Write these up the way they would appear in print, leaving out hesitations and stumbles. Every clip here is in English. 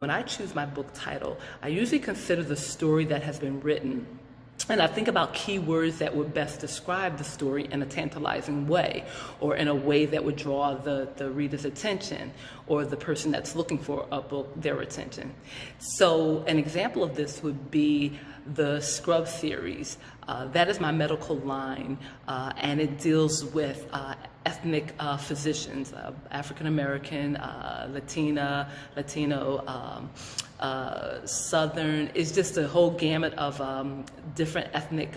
When I choose my book title, I usually consider the story that has been written. And I think about keywords that would best describe the story in a tantalizing way, or in a way that would draw the reader's attention, or the person that's looking for a book, their attention. So an example of this would be the Scrub series. That is my medical line, and it deals with ethnic physicians, African American, Latina, Latino, Southern. It's just a whole gamut of different ethnic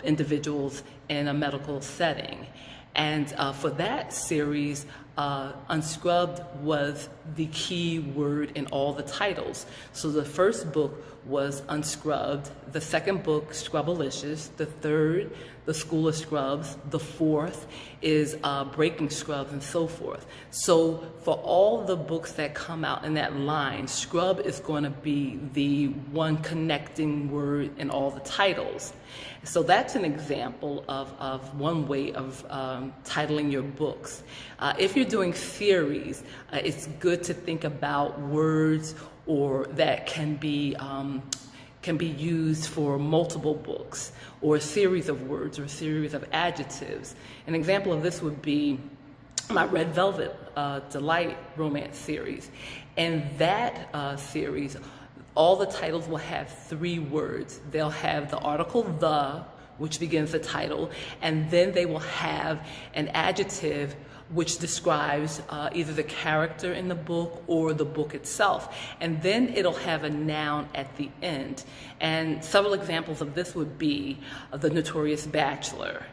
individuals in a medical setting. And for that series, unscrubbed was the key word in all the titles. So the first book was Unscrubbed, the second book, Scrubbalicious, the third, The School of Scrubs, the fourth is Breaking Scrubs, and so forth. So for all the books that come out in that line, scrub is going to be the one connecting word in all the titles. So that's an example of one way of titling your books. If you're doing series, it's good to think about words or that can be used for multiple books, or a series of words, or a series of adjectives. An example of this would be my Red Velvet Delight romance series. In that series, all the titles will have three words. They'll have the article the, which begins the title, and then they will have an adjective which describes either the character in the book or the book itself. And then it'll have a noun at the end. And several examples of this would be The Notorious Bachelor,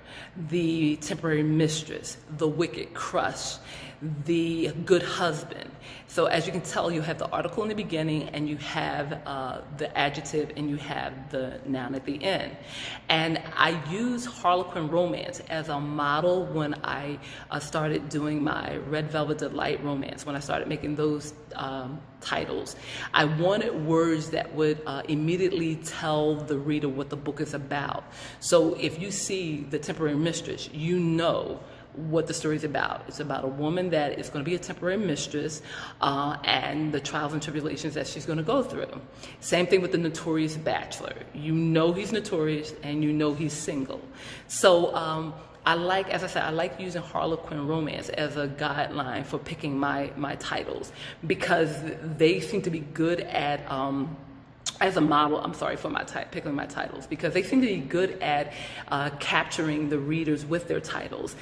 The Temporary Mistress, The Wicked Crush, The Good Husband. So as you can tell, you have the article in the beginning, and you have the adjective, and you have the noun at the end. And I use Harlequin romance as a model when I started doing my Red Velvet Delight romance, when I started making those titles. I wanted words that would immediately tell the reader what the book is about. So if you see The Temporary Mistress, you know what the story is about. It's about a woman that is going to be a temporary mistress and the trials and tribulations that she's going to go through. Same thing with The Notorious Bachelor. You know he's notorious, and you know he's single. So I like, as I said, I like using Harlequin romance as a guideline for picking my titles, because they seem to be good at as a model, for picking my titles, because they seem to be good at capturing the readers with their titles.